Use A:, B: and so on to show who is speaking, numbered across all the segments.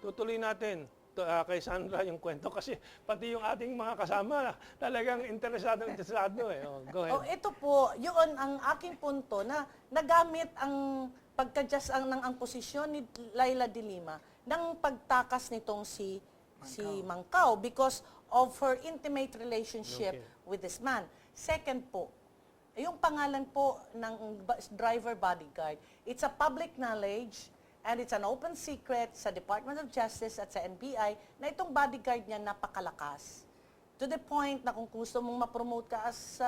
A: tutuloy natin kay Sandra yung kwento kasi pati yung ating mga kasama talagang interesado eh. Oh, go ahead.
B: Oh, ito po, yun ang aking punto na nagamit ang pagka-just ang posisyon ni Laila de Lima ng pagtakas nitong si Mangkao because of her intimate relationship with this man. Second po, yung pangalan po ng driver bodyguard, it's a public knowledge and it's an open secret sa Department of Justice at sa NBI na itong bodyguard niya napakalakas. To the point na kung gusto mong ma-promote ka as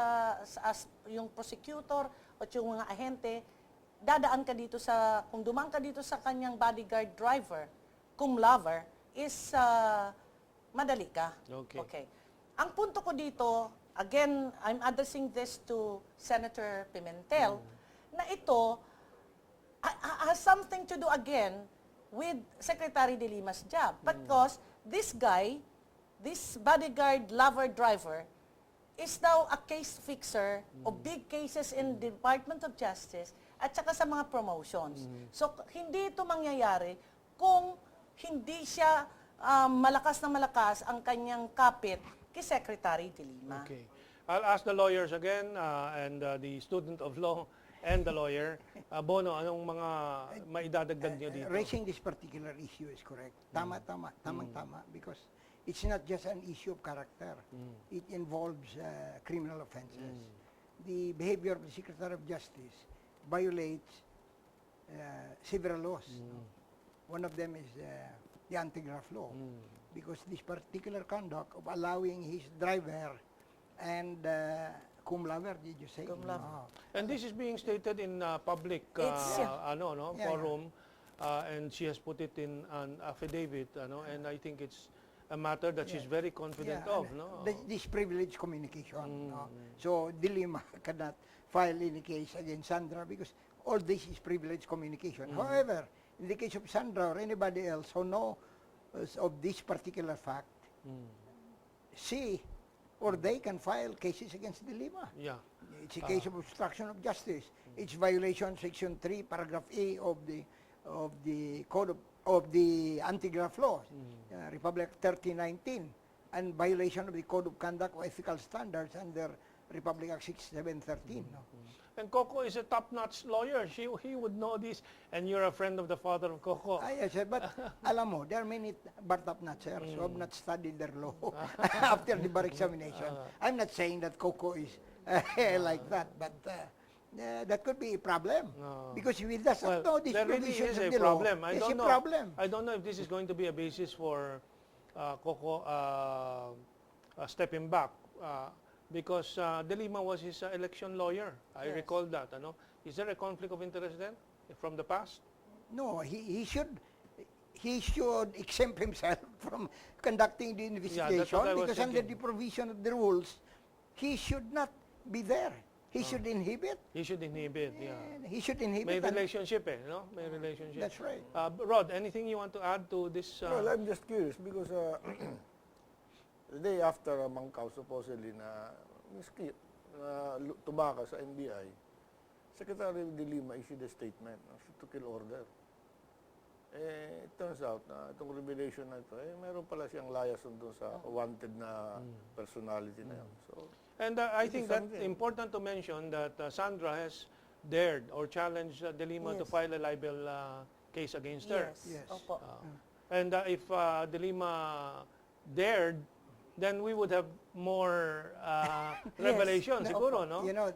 B: yung prosecutor o yung mga ahente, dadaan ka dito kung dumaan ka dito sa kanyang bodyguard driver, cum laude, is madali ka. Okay. Ang punto ko dito, again, I'm addressing this to Senator Pimentel, na ito has something to do again with Secretary de Lima's job. Because this guy, this bodyguard lover driver, is now a case fixer of big cases in the Department of Justice at saka sa mga promotions. So, hindi ito mangyayari kung hindi siya malakas na malakas ang kanyang kapit kay Secretary de Lima.
A: Okay. I'll ask the lawyers again and the student of law and the lawyer. Bono, anong mga maidadagdag niyo dito?
C: Raising this particular issue is correct. Tamang-tama, because it's not just an issue of character. It involves criminal offenses. The behavior of the Secretary of Justice violates several laws. One of them is the anti-graft law, because this particular conduct of allowing his driver and cum laude, did you say?
B: Cum laude.
A: And this is being stated in public forum, and she has put it in an affidavit, and I think it's a matter that she's very confident of.
C: This privileged communication. So, de Lima cannot file any case against Sandra because all this is privileged communication. However, in the case of Sandra or anybody else who knows of this particular fact, she or they can file cases against de Lima.
A: Yeah.
C: It's a case of obstruction of justice. It's violation section 3 paragraph A of the code of the anti-graft law, Republic 3019, and violation of the code of conduct or ethical standards under Republic Act 6713.
A: And Coco is a top-notch lawyer. He would know this, and you're a friend of the father of Coco.
C: Yes, but alam mo, there are many bar top-notchers who have not studied their law after the bar examination. I'm not saying that Coco is like that, but that could be a problem. Because if he does not know these provisions of the law, it's a problem.
A: I don't know if this is going to be a basis for Coco stepping back. Because de Lima was his election lawyer. I recall that. Is there a conflict of interest then from the past?
C: No, he should exempt himself from conducting the investigation because under the provision of the rules, he should not be there. He should inhibit.
A: He should inhibit,
C: He should inhibit.
A: May relationship May relationship.
C: That's right.
A: Rod, anything you want to add to this?
D: Well, I'm just curious because the day after Mangkao supposedly na tumaka sa NBI, Secretary de Lima issued a statement to kill order. It turns out na itong revelation na ito, meron pala siyang liaison doon sa wanted na personality na yun. So,
A: and I think that's important to mention that Sandra has dared or challenged de Lima to file a libel case against her.
B: Yes. Opo.
A: And if de Lima dared, then we would have more revelation, siguro, no?
C: You know,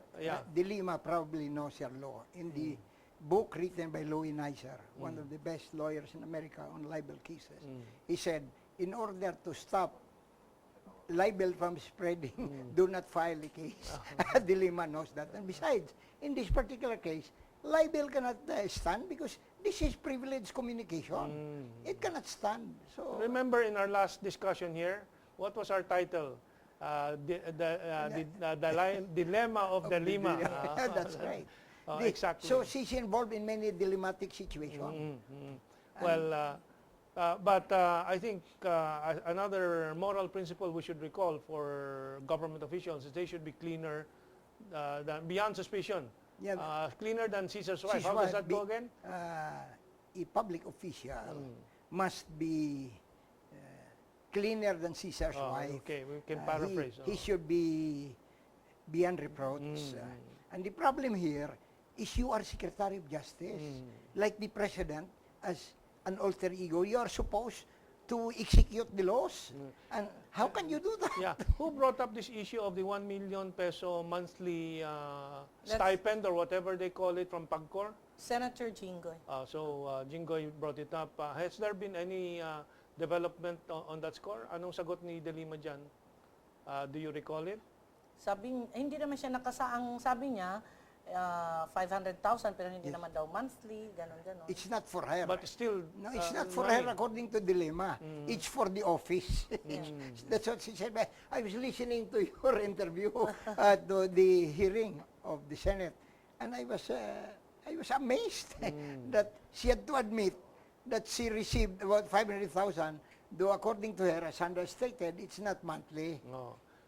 C: de Lima probably knows your law. In the book written by Louis Nicer, one of the best lawyers in America on libel cases, he said, in order to stop libel from spreading, do not file a case. De Lima knows that. And besides, in this particular case, libel cannot stand because this is privileged communication. It cannot stand. So
A: remember in our last discussion here, what was our title? Dilemma of de Lima.
C: That's right.
A: Exactly.
C: So she's involved in many dilemmatic situations.
A: Well, but I think another moral principle we should recall for government officials is they should be cleaner than beyond suspicion. Cleaner than Caesar's wife. How does that go again?
C: A public official must be cleaner than Caesar's wife.
A: Okay, we can
C: Uh,
A: paraphrase.
C: he should be beyond reproach. And the problem here is you are Secretary of Justice. Like the President, as an alter ego, you are supposed to execute the laws. And how can you do that?
A: Yeah. Who brought up this issue of the 1 million peso monthly
B: That's-
A: stipend or whatever they call it from PAGCOR?
B: Senator Jinggoy.
A: Jinggoy brought it up. Has there been any development on that score? Anong sagot ni De Lima dyan? Do you recall it?
B: Hindi naman siya nakasaang, sabi niya, 500,000 pero hindi naman daw monthly, ganon.
C: It's not for her.
A: But still,
C: No, it's not for her according to Dilemma. It's for the office. That's what she said. But I was listening to your interview at the hearing of the Senate, and I was amazed that she had to admit that she received about 500,000, though according to her, as Sandra stated, it's not monthly.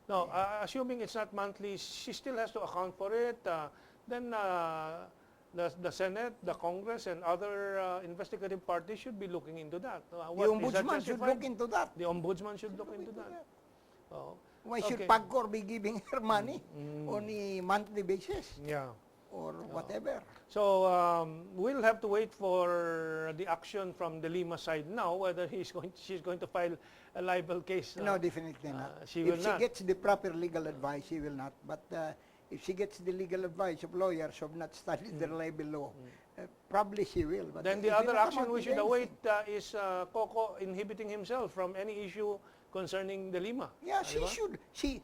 A: No, assuming it's not monthly, she still has to account for it. Then the Senate, the Congress, and other investigative parties should be looking into that.
C: The
A: Is that
C: ombudsman should
A: justified?
C: look into that.
A: The ombudsman should look into that. Oh.
C: Why should
A: Okay.
C: PAGCOR be giving her money on a monthly basis
A: Yeah.
C: or whatever?
A: So we'll have to wait for the action from the Lima side now, whether she's going to file a libel case.
C: No, definitely not.
A: She
C: If
A: will
C: she
A: not.
C: gets the proper legal advice, she will not. But if she gets the legal advice of lawyers who have not studied the libel law, probably she will. But
A: Then
C: it
A: the
C: will
A: other
C: not
A: action
C: amount
A: we
C: to
A: should await
C: anything.
A: is Coco inhibiting himself from any issue concerning the Lima.
C: Yeah,
A: Di ba?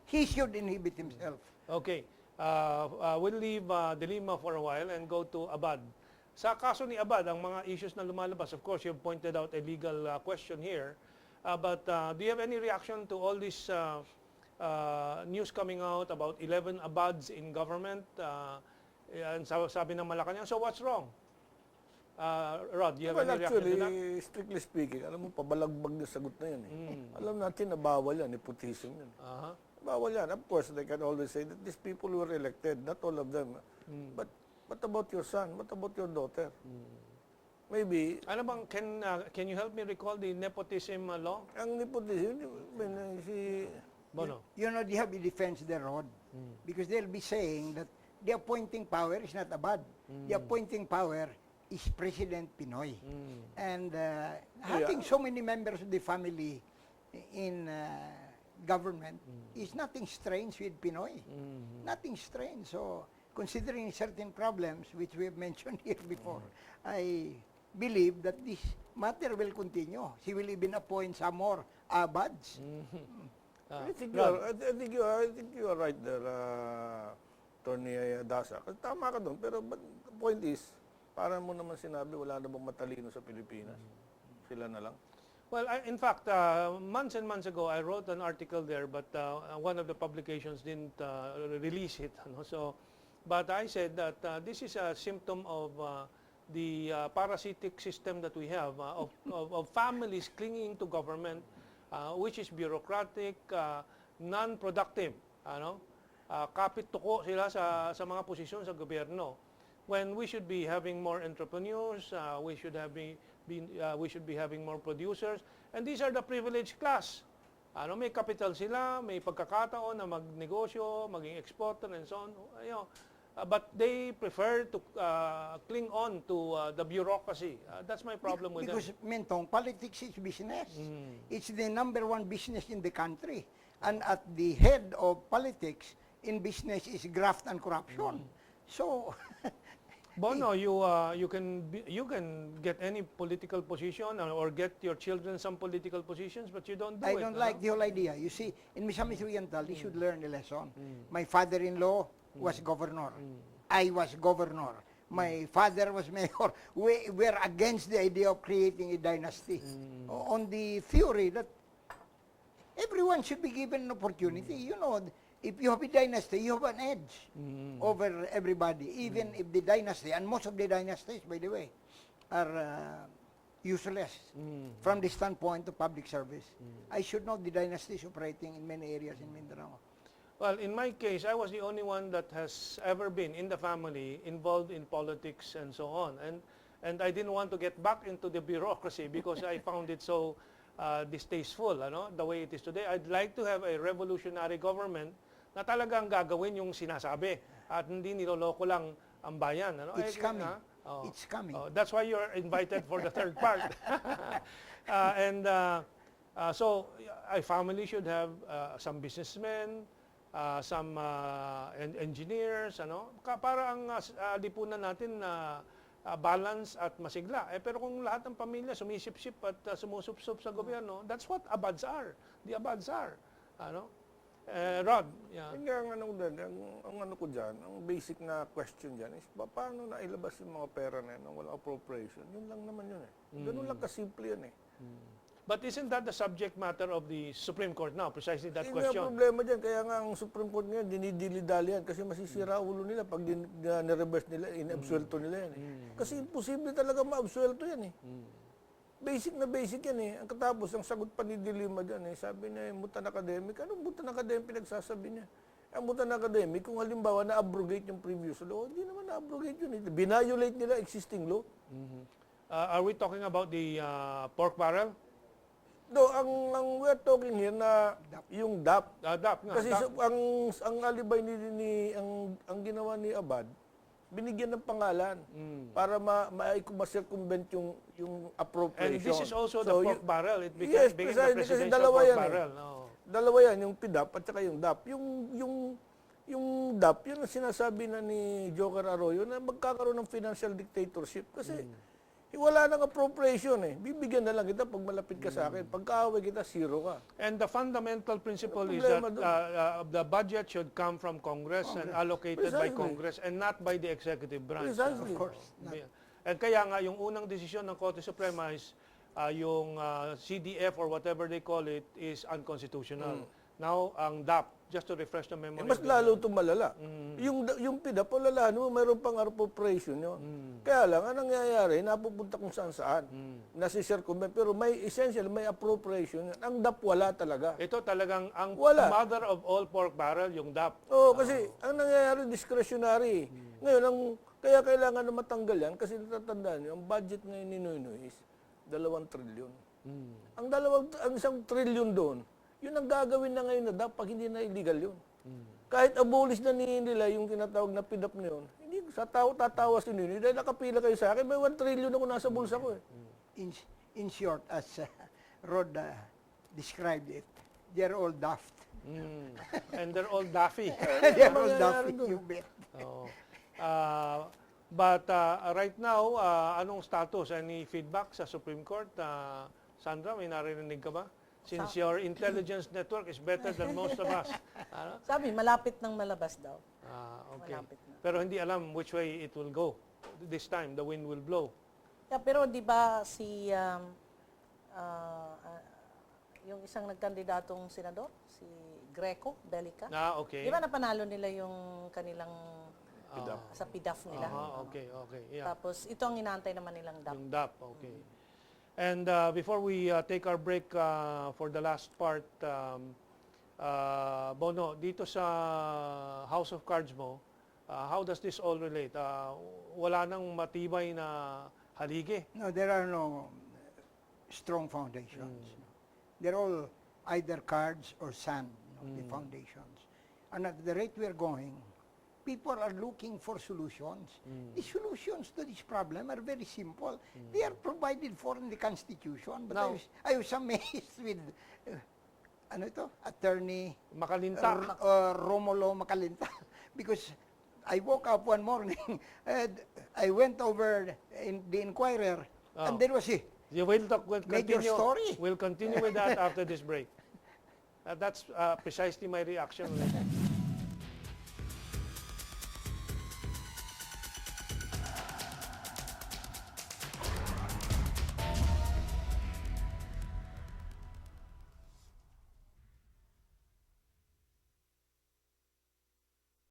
C: he should inhibit himself.
A: Okay. We'll leave De Lima for a while and go to Abad. Sa kaso ni Abad, ang mga issues na lumalabas, of course, you've pointed out a legal question here. But do you have any reaction to all this news coming out about 11 Abads in government? And sabi ng Malacanang, so what's wrong? Rod, do you have
D: Well,
A: any reaction to that?
D: actually, strictly speaking, alam mo, pabalagbag na sagot na yan eh. Alam natin na bawal yan, nepotism yan.
A: Uh-huh.
D: Bawal yan. Of course, they can always say that these people were elected, not all of them. But what about your son? What about your daughter? Maybe,
A: Ano bang, can you help me recall the nepotism law?
D: ang nepotism, si...
A: Bono?
C: You know, they have the defense their road. Because they'll be saying that the appointing power is not Abad. The appointing power is President Pinoy. And having so many members of the family in government is nothing strange with Pinoy. Nothing strange. So, considering certain problems, which we have mentioned here before, I believe that this matter will continue. She will even appoint some more Abads.
D: I think
A: Rod?
D: you are right there, Attorney Dasa. Kasi tama ka doon, pero the point is, para mo naman sinabi, wala na bang matalino sa Pilipinas? Sila na lang.
A: Well, in fact, months and months ago, I wrote an article there, but one of the publications didn't release it. So, but I said that this is a symptom of the parasitic system that we have of families clinging to government, which is bureaucratic, non-productive. Kapit-tuko sila sa mga posisyon sa gobyerno. When we should be having more entrepreneurs, we should be having more producers, and these are the privileged class. May capital sila, may pagkakataon na magnegosyo, maging exporter and so on. But they prefer to cling on to the bureaucracy. That's my problem with them.
C: Because, Mentong, politics is business. It's the number one business in the country. And at the head of politics in business is graft and corruption. So,
A: Bono, you can get any political position or get your children some political positions, but you don't do
C: I
A: it.
C: don't like the whole idea. You see, in Misamis Oriental, they should learn a lesson. My father-in-law was governor. I was governor. My father was mayor. We're against the idea of creating a dynasty. On the theory that everyone should be given an opportunity. You know, if you have a dynasty, you have an edge over everybody. Even if the dynasty, and most of the dynasties, by the way, are useless from the standpoint of public service. I should know the dynasties operating in many areas in Mindanao.
A: Well, in my case, I was the only one that has ever been in the family involved in politics and so on. And I didn't want to get back into the bureaucracy because I found it so distasteful, the way it is today. I'd like to have a revolutionary government na talagang gagawin yung sinasabi at hindi niloloko lang ang bayan.
C: It's coming.
A: Oh.
C: It's coming.
A: Oh, that's why you're invited for the third part. So a family should have some businessmen, some engineers, para ang lipunan natin na balance at masigla. Pero kung lahat ng pamilya sumisip-sip at sumusupsup sa gobyerno, that's what abads are. The abads are. Rod, yeah.
D: Hindi ang ano ko dyan, ang basic na question dyan is, paano na ilabas yung mga pera na yun, walang appropriation? Yun lang naman yun eh. Ganun lang kasimple yan eh.
A: But isn't that the subject matter of the Supreme Court now? Precisely that
D: Hindi nga
A: question.
D: problema dyan, kaya nga ang Supreme Court ngayon, dinidili-dali yan kasi masisira ulo nila pag nireverse nila, inabsuelto nila yan eh. Kasi imposible talaga ma-absuelto yan eh. Basic na basic yan eh. Ang katapos, ang sagot pa ni Dilima dyan eh, sabi niya, mutan academic. Anong mutan academic pinagsasabi niya? Ang mutan academic, kung halimbawa na-abrogate yung previous law, hindi naman na-abrogate yun eh. Binayolate nila existing law.
A: Are we talking about the pork barrel?
D: No, ang we're talking here na yung DAP.
A: DAP nga.
D: Kasi ang alibay ang ginawa ni Abad, binigyan ng pangalan para ma-circumvent yung appropriation.
A: And this is also the pork barrel. It became,
D: Yes,
A: became the
D: precisely, kasi
A: presidential
D: dalawa
A: pork
D: yan
A: barrel.
D: Dalawa yan, yung PDAP at saka yung DAP. Yung DAP, yun ang sinasabi na ni Joker Arroyo na magkakaroon ng financial dictatorship. Kasi wala nang appropriation eh. Bibigyan na lang kita pag malapit ka sa akin. Pagkaaway kita, zero ka.
A: And the fundamental principle is that the budget should come from Congress and allocated by
D: Precisely.
A: Congress and not by the executive branch.
D: Precisely.
C: Of course.
A: And kaya nga, yung unang desisyon ng Korte Suprema is yung CDF or whatever they call it is unconstitutional. Now, ang DAP, just to refresh the memory.
D: Mas lalo itong malala. Yung PDAP, palalahan mo, mayroon pang appropriation yun. Kaya lang, anong nangyayari, napupunta kung saan-saan. Nasi-circumvent. Pero may essential, may appropriation. Ang DAP wala talaga.
A: Ito talagang ang
D: Wala.
A: mother of all pork barrel, yung DAP.
D: Oo, kasi ang nangyayari, discretionary. Ngayon, kaya kailangan na matanggal yan kasi natatandaan nyo, ang budget ngayon ni Noynoy is 2 trilyon. Ang 1 trilyon doon, yun ang gagawin na ngayon na DAP pag hindi na illegal yun. Kahit abolish na nila yung tinatawag na PDAP na yun, hindi sa tatawa si Noynoy, dahil nakapila kayo sa akin, may 1 trilyon ako nasa bulsa ko eh.
C: In short, as Rod described it, they're all daft.
A: And they're all daffy.
C: They're all daft, you bet.
A: Oo. But right now, anong status? Any feedback sa Supreme Court? Sandra, may narinig ka ba? Since your intelligence network is better than most of us.
B: Sabi, malapit nang malabas daw.
A: Okay.
B: Malapit na.
A: Pero hindi alam which way it will go. This time, the wind will blow.
B: Yeah, pero di ba yung isang nagkandidatong senador, si Greco Belica,
A: Okay.
B: di ba napanalo nila yung kanilang sa PDAF nila?
A: Okay. Yeah.
B: Tapos ito ang inaantay naman nilang DAP.
A: Yung DAP, okay. And before we take our break for the last part, Bono, dito sa House of Cards mo, how does this all relate? Wala nang matibay na haligi.
C: No, there are no strong foundations. They're all either cards or sand, the foundations. And at the rate we're going, people are looking for solutions. The solutions to this problem are very simple. They are provided for in the Constitution. But
A: Now,
C: I was amazed with, Attorney
A: Makalinta.
C: Romulo Makalinta. Because I woke up one morning, and I went over in the Inquirer, and there was
A: You will talk,
C: major story.
A: We'll continue with that after this break. That's precisely my reaction.